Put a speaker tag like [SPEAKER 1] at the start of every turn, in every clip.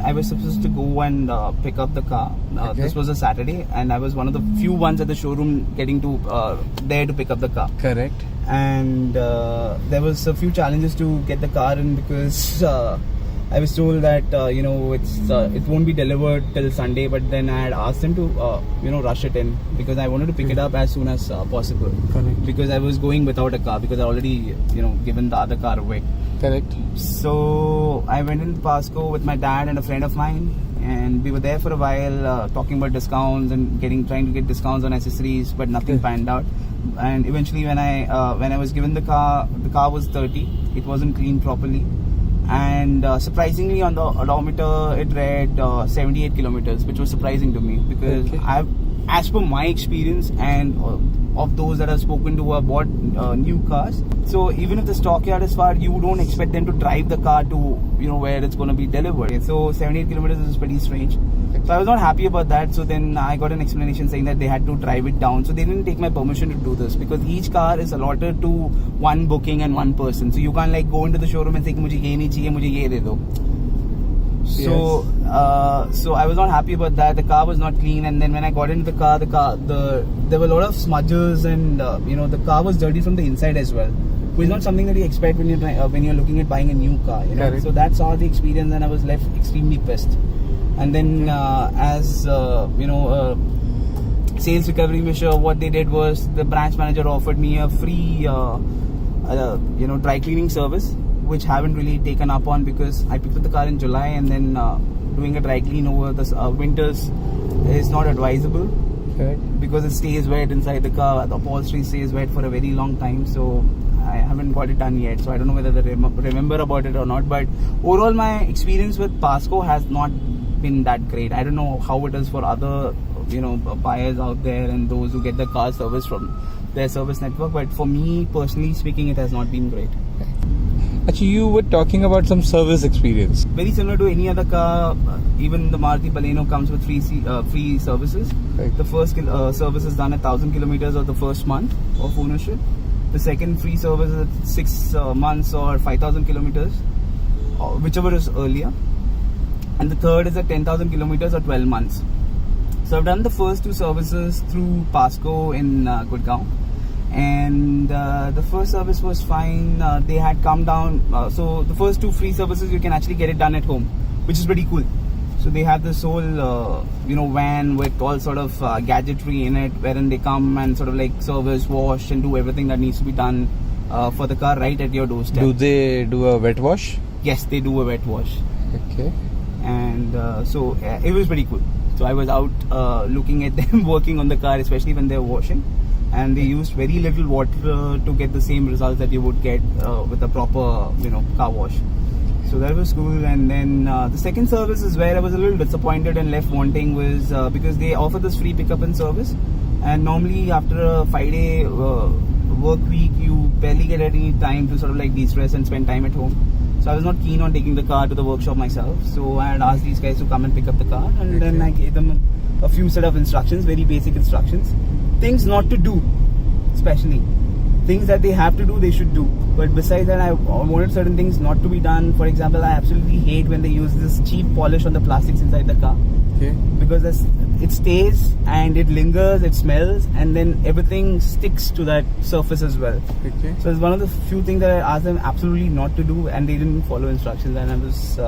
[SPEAKER 1] I was supposed to go and pick up the car. This was a Saturday, and I was one of the few ones at the showroom getting to there to pick up the car.
[SPEAKER 2] Correct.
[SPEAKER 1] And there was a few challenges to get the car in because I was told that it won't be delivered till Sunday, but then I had asked them to rush it in because I wanted to pick it up as soon as possible.
[SPEAKER 2] Correct.
[SPEAKER 1] Because I was going without a car because I already given the other car away.
[SPEAKER 2] Correct.
[SPEAKER 1] So I went in Pasco with my dad and a friend of mine, and we were there for a while talking about discounts and trying to get discounts on accessories, but nothing panned out. And eventually when I was given the car was 30. It wasn't cleaned properly, and surprisingly on the odometer it read 78 kilometers, which was surprising to me because as per my experience and of those that I've spoken to who have bought new cars, so even if the stockyard is far, you don't expect them to drive the car to where it's going to be delivered. So 78 kilometers is pretty strange. So I was not happy about that. So then I got an explanation saying that they had to drive it down. So they didn't take my permission to do this because each car is allotted to one booking and one person. So you can't like go into the showroom and say mujhe ye nahi chahiye, mujhe ye de do. So so I was not happy about that. The car was not clean, and then when I got into the car, there were a lot of smudges, and the car was dirty from the inside as well, which is not something that you expect when you're looking at buying a new car. So that's all the experience, and I was left extremely pissed. And then sales recovery measure, what they did was the branch manager offered me a free dry cleaning service, which haven't really taken up on because I picked up the car in July, and then doing a dry clean over the winters is not advisable because it stays wet inside the car. The upholstery stays wet for a very long time, so I haven't got it done yet. So I don't know whether they remember about it or not, but overall my experience with Pasco has not been that great. I don't know how it is for other buyers out there and those who get the car service from their service network, but for me personally speaking, it has not been great.
[SPEAKER 2] Actually, you were talking about some service experience.
[SPEAKER 1] Very similar to any other car, even the Maruti Baleno comes with free services. The first service is done at 1,000 kilometers of the first month of ownership. The second free service is at 6 months or 5,000 kilometers, whichever is earlier. And the third is at 10,000 kilometers or 12 months. So I've done the first two services through Pasco in Gurgaon. And the first service was fine. They had come down. So the first two free services, you can actually get it done at home, which is pretty cool. So they have this whole van with all sort of gadgetry in it, wherein they come and sort of like service, wash, and do everything that needs to be done for the car right at your doorstep.
[SPEAKER 2] Do they do a wet wash?
[SPEAKER 1] Yes, they do a wet wash.
[SPEAKER 2] Okay.
[SPEAKER 1] And so it was pretty cool. So I was out looking at them working on the car, especially when they were washing. And they used very little water to get the same results that you would get with a proper, car wash. So that was cool. And then the second service is where I was a little disappointed and left wanting was because they offer this free pickup and service. And normally after a 5-day work week, you barely get any time to sort of like de-stress and spend time at home. So I was not keen on taking the car to the workshop myself. So I had asked these guys to come and pick up the car, and then I gave them a few set of instructions, very basic instructions. Things not to do, especially. Things that they have to do, they should do. But besides that, I wanted certain things not to be done. For example, I absolutely hate when they use this cheap polish on the plastics inside the car.
[SPEAKER 2] Okay.
[SPEAKER 1] Because it stays and it lingers, it smells, and then everything sticks to that surface as well.
[SPEAKER 2] Okay.
[SPEAKER 1] So it's one of the few things that I asked them absolutely not to do, and they didn't follow instructions, and I was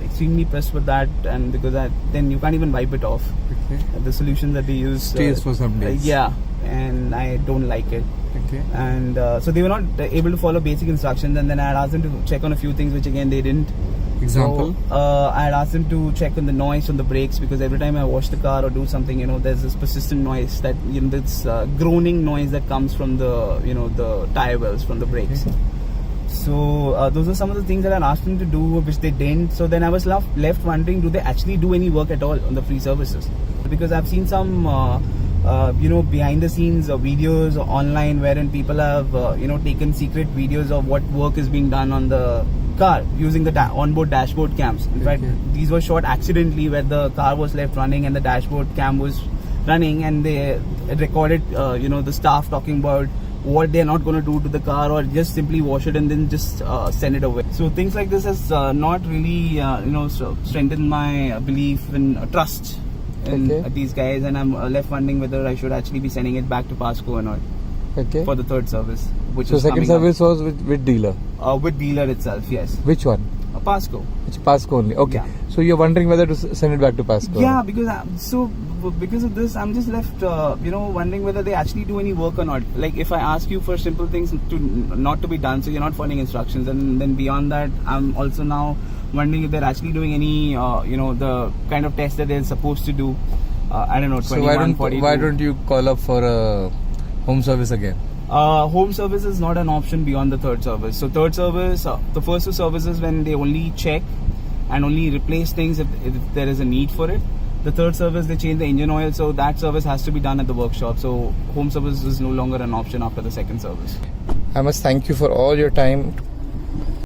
[SPEAKER 1] extremely pissed with that. And because then you can't even wipe it off.
[SPEAKER 2] Okay.
[SPEAKER 1] The solution that they use
[SPEAKER 2] stays for some days.
[SPEAKER 1] Yeah, and I don't like it.
[SPEAKER 2] Okay.
[SPEAKER 1] And so they were not able to follow basic instructions, and then I had asked them to check on a few things, which again they didn't.
[SPEAKER 2] Example?
[SPEAKER 1] So, I had asked them to check on the noise on the brakes, because every time I wash the car or do something, there's this persistent noise that this groaning noise that comes from the the tire wells from the brakes. Okay. So those are some of the things that I asked them to do, which they didn't. So then I was left wondering, do they actually do any work at all on the free services? Because I've seen some behind the scenes videos online wherein people have taken secret videos of what work is being done on the car using the onboard dashboard cams. In fact, these were shot accidentally where the car was left running and the dashboard cam was running, and they recorded the staff talking about what they're not going to do to the car, or just simply wash it and then just send it away. So things like this has not really strengthened my belief and trust in these guys, and I'm left wondering whether I should actually be sending it back to Pasco or not.
[SPEAKER 2] Okay.
[SPEAKER 1] For the third service, which
[SPEAKER 2] so
[SPEAKER 1] is
[SPEAKER 2] second service was with dealer.
[SPEAKER 1] With dealer itself, yes.
[SPEAKER 2] Which one?
[SPEAKER 1] Pasco.
[SPEAKER 2] Which Pasco only. Okay.
[SPEAKER 1] Yeah.
[SPEAKER 2] So you're wondering whether to send it back to Pasco.
[SPEAKER 1] Yeah, because of this, I'm just left, wondering whether they actually do any work or not. Like if I ask you for simple things not to be done, so you're not following instructions, and then beyond that, I'm also now wondering if they're actually doing any, the kind of test that they're supposed to do. I don't know. 21,
[SPEAKER 2] so why don't you call up for a home service again?
[SPEAKER 1] Home service is not an option beyond the third service. So third service, the first two services when they only check and only replace things if there is a need for it. The third service, they change the engine oil, so that service has to be done at the workshop. So home service is no longer an option after the second service.
[SPEAKER 2] I must thank you for all your time